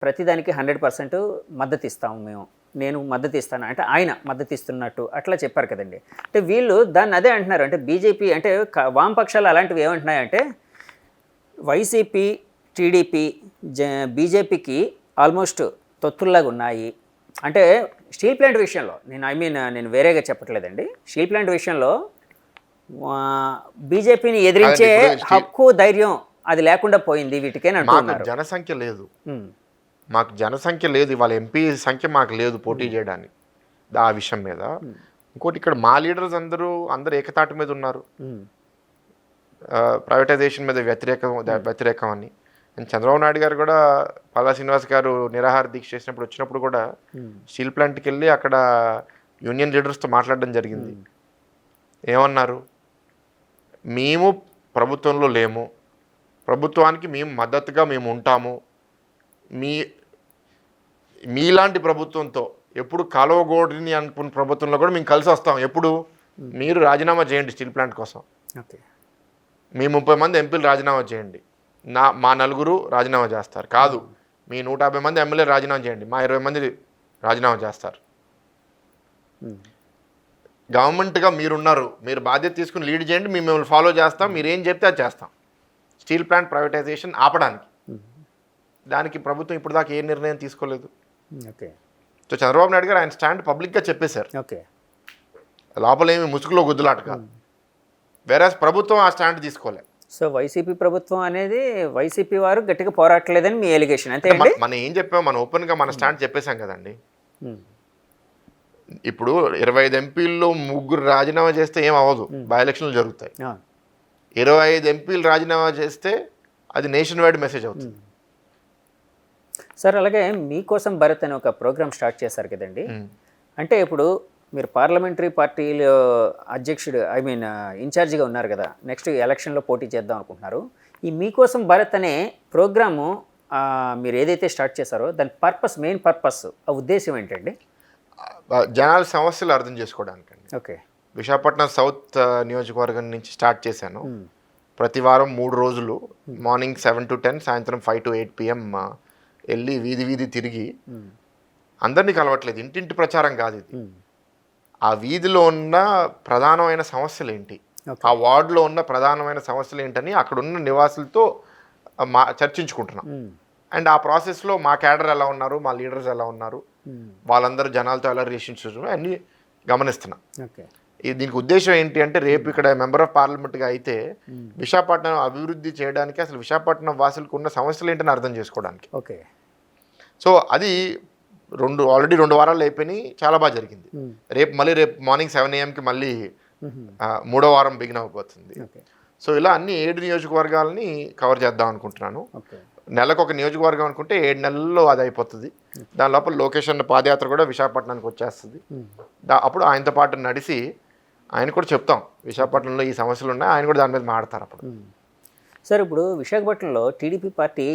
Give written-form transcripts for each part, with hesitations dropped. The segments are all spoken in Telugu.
ప్రతిదానికి 100% మద్దతు ఇస్తాము మేము. నేను మద్దతు ఇస్తాను అంటే ఆయన మద్దతు ఇస్తున్నట్టు అట్లా చెప్పారు కదండి. అంటే వీళ్ళు దాన్ని అదే అంటున్నారు. అంటే బీజేపీ అంటే వామపక్షాలు అలాంటివి ఏమంటున్నాయంటే వైసీపీ, టీడీపీ, బీజేపీకి ఆల్మోస్ట్ తొత్తుల్లాగా ఉన్నాయి. అంటే స్టీల్ ప్లాంట్ విషయంలో నేను వేరేగా చెప్పట్లేదండి. స్టీల్ ప్లాంట్ విషయంలో బీజేపీని ఎదిరించే హక్కు, ధైర్యం అది లేకుండా పోయింది వీటికే అంటున్నారు. జనసంఖ్య లేదు, మాకు జనసంఖ్య లేదు, ఇవాళ ఎంపీ సంఖ్య మాకు లేదు పోటీ చేయడానికి ఆ విషయం మీద. ఇంకోటి ఇక్కడ మా లీడర్స్ అందరూ ఏకతాటి మీద ఉన్నారు. ప్రైవేటైజేషన్ మీద వ్యతిరేకం అని. చంద్రబాబు నాయుడు గారు కూడా పల్లా శ్రీనివాస్ గారు నిరాహార దీక్ష చేసినప్పుడు వచ్చినప్పుడు కూడా స్టీల్ ప్లాంట్కి వెళ్ళి అక్కడ యూనియన్ లీడర్స్తో మాట్లాడడం జరిగింది. ఏమన్నారు? మేము ప్రభుత్వంలో లేము, ప్రభుత్వానికి మేము మద్దతుగా మేము ఉంటాము, మీలాంటి ప్రభుత్వంతో ఎప్పుడు కలవకూడని అనుకున్న ప్రభుత్వంలో కూడా మేము కలిసి వస్తాం. ఎప్పుడు మీరు రాజీనామా చేయండి స్టీల్ ప్లాంట్ కోసం, మీ 30 మంది ఎంపీలు రాజీనామా చేయండి, మా 4 రాజీనామా చేస్తారు. కాదు, మీ 150 మంది ఎమ్మెల్యేలు రాజీనామా చేయండి, మా 20 మంది రాజీనామా చేస్తారు. గవర్నమెంట్గా మీరున్నారు, మీరు బాధ్యత తీసుకుని లీడ్ చేయండి, మేము మిమ్మల్ని ఫాలో చేస్తాం, మీరు ఏం చెప్తే అది చేస్తాం. స్టీల్ ప్లాంట్ ప్రైవేటైజేషన్ ఆపడానికి దానికి ప్రభుత్వం ఇప్పుడు దాకా ఏ నిర్ణయం తీసుకోలేదు. సో చంద్రబాబు నాయుడు గారు ఆయన స్టాండ్ పబ్లిక్గా చెప్పేశారు. లోపలేమి ముసుగులో గుద్దులాట కాదు. వేరే ప్రభుత్వం ఆ స్టాండ్ తీసుకోలేదు. సో వైసీపీ ప్రభుత్వం అనేది వైసీపీ వారు గట్టిగా పోరాటలేదని మీ ఎలిగేషన్ అంతే? మనం ఏం చెప్పాం, మనం ఓపెన్గా మన స్టాండ్ చెప్పేశాం కదండి. ఇప్పుడు 25 ఎంపీల్లో 3 రాజీనామా చేస్తే ఏం అవ్వదు, బై ఎలక్షన్లు జరుగుతాయి. 25 ఎంపీలు రాజీనామా చేస్తే అది నేషన్ వైడ్ మెసేజ్ అవుతుంది. సార్ అలాగే మీకోసం భరత్ అని ఒక ప్రోగ్రామ్ స్టార్ట్ చేశారు కదండి. అంటే ఇప్పుడు మీరు పార్లమెంటరీ పార్టీలో అధ్యక్షుడు ఇన్ఛార్జిగా ఉన్నారు కదా, నెక్స్ట్ ఎలక్షన్లో పోటీ చేద్దాం అనుకుంటున్నారు. ఈ మీకోసం భరత్ అనే ప్రోగ్రాము మీరు ఏదైతే స్టార్ట్ చేశారో దాని మెయిన్ పర్పస్, ఆ ఉద్దేశం ఏంటండి? జనాల సమస్యలు అర్థం చేసుకోవడానికి అండి. ఓకే. విశాఖపట్నం సౌత్ నియోజకవర్గం నుంచి స్టార్ట్ చేశాను. ప్రతి వారం 3 రోజులు మార్నింగ్ 7 to 10, సాయంత్రం 5 to 8 PM వెళ్ళి వీధి తిరిగి అందరినీ కలవట్లేదు, ఇంటింటి ప్రచారం కాదు ఇది. ఆ వీధిలో ఉన్న ప్రధానమైన సమస్యలు ఏంటి, ఆ వార్డులో ఉన్న ప్రధానమైన సమస్యలు ఏంటని అక్కడున్న నివాసులతో చర్చించుకుంటున్నాం. అండ్ ఆ ప్రాసెస్లో మా క్యాడర్ ఎలా ఉన్నారు, మా లీడర్స్ ఎలా ఉన్నారు, వాళ్ళందరూ జనాలతో ఎలా రిలేషన్షిప్స్ అన్నీ గమనిస్తున్నాం. దీనికి ఉద్దేశం ఏంటి అంటే రేపు ఇక్కడ మెంబర్ ఆఫ్ పార్లమెంట్గా అయితే విశాఖపట్నం అభివృద్ధి చేయడానికి, అసలు విశాఖపట్నం వాసులకు ఉన్న సమస్యలు ఏంటని అర్థం చేసుకోవడానికి. ఓకే. సో అది ఆల్రెడీ 2 వారాలు అయిపోయినాయి, చాలా బాగా జరిగింది. రేపు మార్నింగ్ 7 AM మళ్ళీ 3వ వారం బిగిన్ అవ్వబోతుంది. సో ఇలా అన్ని 7 నియోజకవర్గాలని కవర్ చేద్దాం అనుకుంటున్నాను. నెలకు ఒక నియోజకవర్గం అనుకుంటే 7 నెలల్లో అది అయిపోతుంది. దాని లోపల లొకేషన్ పాదయాత్ర కూడా విశాఖపట్నానికి వచ్చేస్తుంది. అప్పుడు ఆయనతో పాటు నడిచి ఆయన కూడా చెప్తాం విశాఖపట్నంలో ఈ సమస్యలు ఉన్నాయి, ఆయన కూడా దాని మీద మాట్లాడతారు అప్పుడు. సార్ ఇప్పుడు విశాఖపట్నంలో టీడీపీ పార్టీ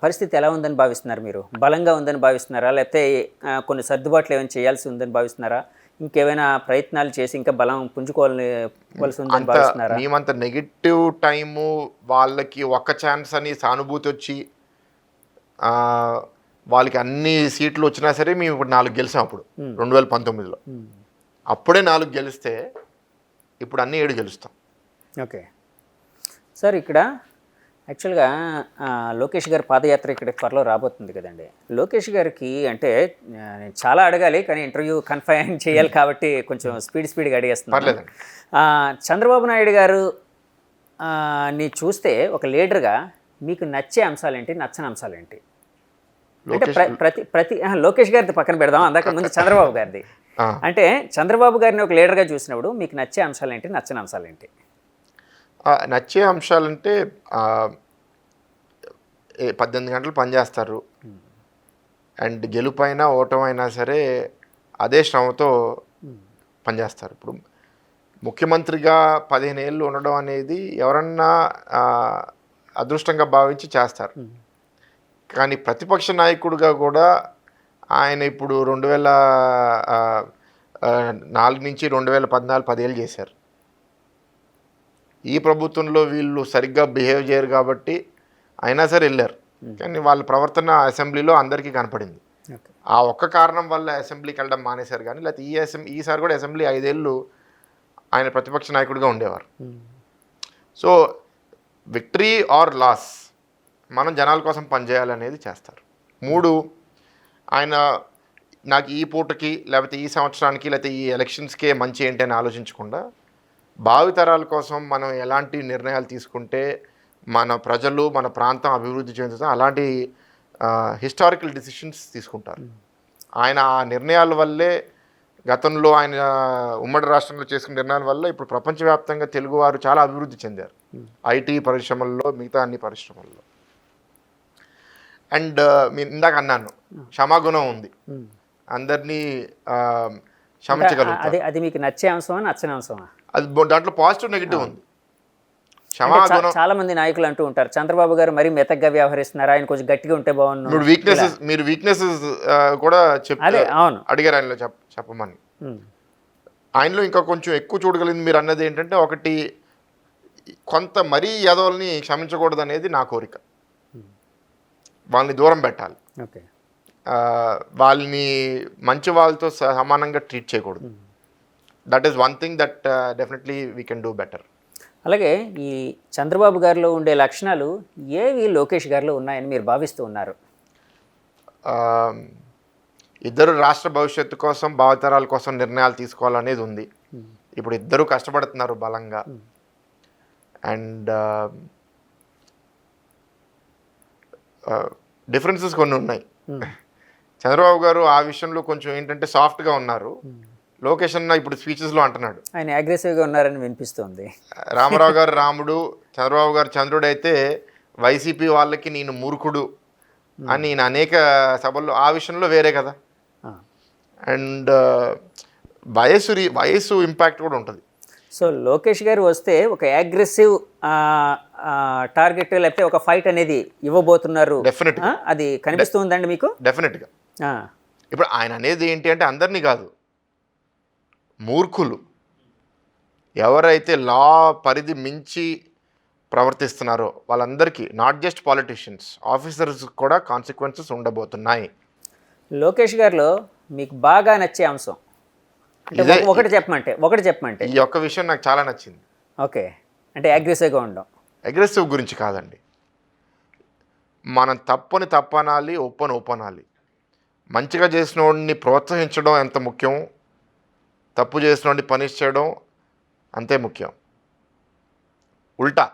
పరిస్థితి ఎలా ఉందని భావిస్తున్నారు మీరు? బలంగా ఉందని భావిస్తున్నారా, లేకపోతే కొన్ని సర్దుబాట్లు ఏమైనా చేయాల్సి ఉందని భావిస్తున్నారా, ఇంకేమైనా ప్రయత్నాలు చేసి ఇంకా బలం పుంజుకోవాల్సి ఉందని భావిస్తున్నారా? మేమంత నెగిటివ్ టైము వాళ్ళకి ఒక్క ఛాన్స్ అని సానుభూతి వచ్చి వాళ్ళకి అన్ని సీట్లు వచ్చినా సరే మేము ఇప్పుడు 4 గెలిచాం. అప్పుడు 2019లో అప్పుడే 4 గెలిస్తే ఇప్పుడు అన్ని 7 గెలుస్తాం. ఓకే సార్, ఇక్కడ యాక్చువల్గా లోకేష్ గారి పాదయాత్ర ఇక్కడ త్వరలో రాబోతుంది కదండి. లోకేష్ గారికి అంటే నేను చాలా అడగాలి, కానీ ఇంటర్వ్యూ కన్ఫైన్ చేయాలి కాబట్టి కొంచెం స్పీడ్గా అడిగేస్తున్నాను. చంద్రబాబు నాయుడు గారు ని చూస్తే ఒక లీడర్గా మీకు నచ్చే అంశాలేంటి, నచ్చని అంశాలేంటి? అంటే లోకేష్ గారిది పక్కన పెడదాం, అందాక ముందు చంద్రబాబు గారిది. అంటే చంద్రబాబు గారిని ఒక లీడర్గా చూసినప్పుడు మీకు నచ్చే అంశాలేంటి, నచ్చని అంశాలేంటి? నచ్చే అంశాలంటే 18 గంటలు పనిచేస్తారు, అండ్ గెలుపైనా ఓటమైనా సరే అదే శ్రమతో పనిచేస్తారు. ఇప్పుడు ముఖ్యమంత్రిగా 15 ఏళ్ళు ఉండడం అనేది ఎవరన్నా అదృష్టంగా భావించి చేస్తారు. కానీ ప్రతిపక్ష నాయకుడిగా కూడా ఆయన ఇప్పుడు 2004 నుంచి 2014 10 ఏళ్ళు చేశారు. ఈ ప్రభుత్వంలో వీళ్ళు సరిగ్గా బిహేవ్ చేయరు కాబట్టి అయినా సరే వెళ్ళారు. కానీ వాళ్ళ ప్రవర్తన అసెంబ్లీలో అందరికీ కనపడింది. ఓకే. ఆ ఒక్క కారణం వల్ల అసెంబ్లీకి వెళ్ళడం మానేశారు. కానీ లేకపోతే ఈసారి కూడా అసెంబ్లీ 5 ఏళ్ళు ఆయన ప్రతిపక్ష నాయకుడిగా ఉండేవారు. సో విక్టరీ ఆర్ లాస్ మనం జనాల కోసం పనిచేయాలనేది చేస్తారు. 3, ఆయన నాకు ఈ పూటకి లేకపోతే ఈ సంవత్సరానికి లేకపోతే ఈ ఎలక్షన్స్కే మంచి ఏంటి అని ఆలోచించకుండా భావితరాల కోసం మనం ఎలాంటి నిర్ణయాలు తీసుకుంటే మన ప్రజలు మన ప్రాంతం అభివృద్ధి చెందుతాం అలాంటి హిస్టారికల్ డిసిషన్స్ తీసుకుంటారు. ఆయన ఆ నిర్ణయాల వల్లే గతంలో ఆయన ఉమ్మడి రాష్ట్రంలో చేసుకున్న నిర్ణయాల వల్ల ఇప్పుడు ప్రపంచవ్యాప్తంగా తెలుగువారు చాలా అభివృద్ధి చెందారు. ఐటీ పరిశ్రమల్లో మిగతా అన్ని పరిశ్రమల్లో. అండ్ మీరు ఇందాక అన్నాను క్షమాగుణం ఉంది, అందరినీ క్షమించగలుగుతారు. అది మీకు నచ్చే అంశమా నచ్చని అంశమా? అది దాంట్లో పాజిటివ్ నెగిటివ్ ఉంది. క్షమాగుణం చాలా మంది నాయకులు అంటూ ఉంటారు చంద్రబాబు గారు మరీ మెతగ్గా వ్యవహరిస్తున్నారు, ఆయన కొంచెం గట్టిగా ఉంటే బాగుండు. మీరు వీక్నెసెస్ కూడా అదే అవును అడిగారు ఆయనలో చెప్పమని. ఆయనలో ఇంకా కొంచెం ఎక్కువ చూడగలిగింది మీరు అన్నది ఏంటంటే, ఒకటి కొంత మరీ యదవుల్ని క్షమించకూడదు అనేది నా కోరిక. వాళ్ళని దూరం పెట్టాలి, ఓకే, వాళ్ళని మంచి వాళ్ళతో సమానంగా ట్రీట్ చేయకూడదు. That is one thing that definitely we can do better. అలాగే ఈ చంద్రబాబు గారిలో ఉండే లక్షణాలు ఏవి లోకేష్ గారిలో ఉన్నాయని మీరు భావిస్తూ ఉన్నారు? ఇద్దరు రాష్ట్ర భవిష్యత్తు కోసం భావితరాల కోసం నిర్ణయాలు తీసుకోవాలనేది ఉంది. ఇప్పుడు ఇద్దరు కష్టపడుతున్నారు బలంగా. అండ్ డిఫరెన్సెస్ కొన్ని ఉన్నాయి. చంద్రబాబు గారు ఆ విషయంలో కొంచెం ఏంటంటే సాఫ్ట్గా ఉన్నారు. లోకేష్ అన్న ఇప్పుడు స్పీచెస్లో అంటున్నాడు ఆయన అగ్రెసివ్గా ఉన్నారని వినిపిస్తుంది. రామారావు గారు రాముడు, చంద్రబాబు గారు చంద్రుడు అయితే వైసీపీ వాళ్ళకి నేను మూర్ఖుడు అని నేను అనేక సభల్లో ఆ విషయంలో వేరే కదా. అండ్ వయసు ఇంపాక్ట్ కూడా ఉంటుంది. సో లోకేష్ గారు వస్తే ఒక అగ్రెసివ్ టార్గెట్ లేకపోతే ఒక ఫైట్ అనేది ఇవ్వబోతున్నారు. డెఫినెట్గా అది కనిపిస్తుందండి మీకు? డెఫినెట్గా. ఇప్పుడు ఆయన అనేది ఏంటి అంటే అందరినీ కాదు, మూర్ఖులు ఎవరైతే లా పరిధి మించి ప్రవర్తిస్తున్నారో వాళ్ళందరికీ, నాట్ జస్ట్ పాలిటిషియన్స్, ఆఫీసర్స్ కూడా కాన్సిక్వెన్సెస్ ఉండబోతున్నాయి. లోకేష్ గారిలో మీకు బాగా నచ్చే అంశం అంటే ఒకటి చెప్పమంటే ఈ ఒక్క విషయం నాకు చాలా నచ్చింది. ఓకే, అంటే అగ్రెసివ్గా ఉండడం. అగ్రెసివ్ గురించి కాదండి, మనం తప్పనాలి, ఒప్పనాలి. మంచిగా చేసిన వాడిని ప్రోత్సహించడం ఎంత ముఖ్యం, తప్పు చేసిన వాడిని పనిష్ చేయడం అంతే ముఖ్యం. ఉల్టా,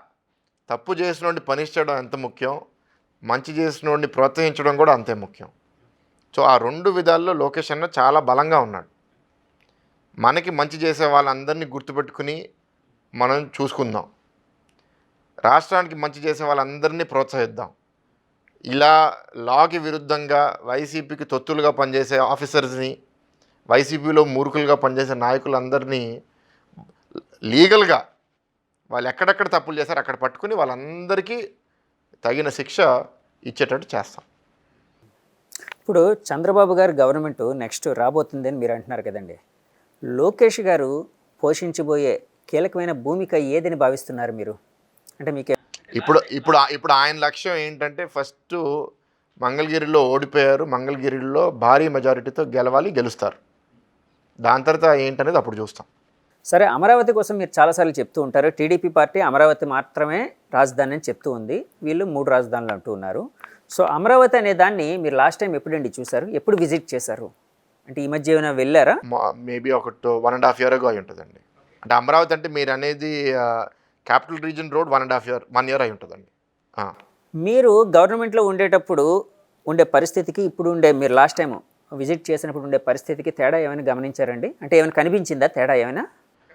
తప్పు చేసిన వాడిని పనిష్ చేయడం ఎంత ముఖ్యం, మంచి చేసిన వాడిని ప్రోత్సహించడం కూడా అంతే ముఖ్యం. సో ఆ 2 విధాల్లో లోకేష్ అన్న చాలా బలంగా ఉన్నాడు. మనకి మంచి చేసే వాళ్ళందరినీ గుర్తుపెట్టుకుని మనం చూసుకుందాం, రాష్ట్రానికి మంచి చేసే వాళ్ళందరినీ ప్రోత్సహిద్దాం. ఇలా లాకి విరుద్ధంగా వైసీపీకి తొత్తులుగా పనిచేసే ఆఫీసర్స్ని, వైసీపీలో మూర్ఖులుగా పనిచేసే నాయకులందరినీ లీగల్గా వాళ్ళు ఎక్కడెక్కడ తప్పులు చేశారో అక్కడ పట్టుకుని వాళ్ళందరికీ తగిన శిక్ష ఇచ్చేటట్టు చేస్తాం. ఇప్పుడు చంద్రబాబు గారు గవర్నమెంట్ నెక్స్ట్ రాబోతుందని మీరు అంటున్నారు కదండి, లోకేష్ గారు పోషించబోయే కీలకమైన భూమిక ఏదని భావిస్తున్నారు మీరు? అంటే మీకు ఇప్పుడు ఆయన లక్ష్యం ఏంటంటే, ఫస్ట్ మంగళగిరిలో ఓడిపోయారు, మంగళగిరిలో భారీ మెజారిటీతో గెలుస్తారు. దాని తర్వాత ఏంటనేది అప్పుడు చూస్తాం. సరే, అమరావతి కోసం మీరు చాలాసార్లు చెప్తూ ఉంటారు, టీడీపీ పార్టీ అమరావతి మాత్రమే రాజధాని అని చెప్తూ ఉంది, వీళ్ళు 3 రాజధానులు అంటూ ఉన్నారు. సో అమరావతి అనే దాన్ని మీరు లాస్ట్ టైం ఎప్పుడండి చూసారు, ఎప్పుడు విజిట్ చేశారు? అంటే ఈ మధ్య ఏమైనా వెళ్ళారా? మేబీ ఒక 1.5 year అయి ఉంటుందండి. అంటే అమరావతి అంటే మీరు అనేది క్యాపిటల్ రీజన్ రోడ్ 1 year అయి ఉంటుందండి. మీరు గవర్నమెంట్లో ఉండేటప్పుడు ఉండే పరిస్థితికి ఇప్పుడు ఉండే, మీరు లాస్ట్ టైం విజిట్ చేసినప్పుడు ఉండే పరిస్థితికి తేడా ఏమైనా గమనించారండి? అంటే ఏమైనా కనిపించిందా తేడా ఏమైనా?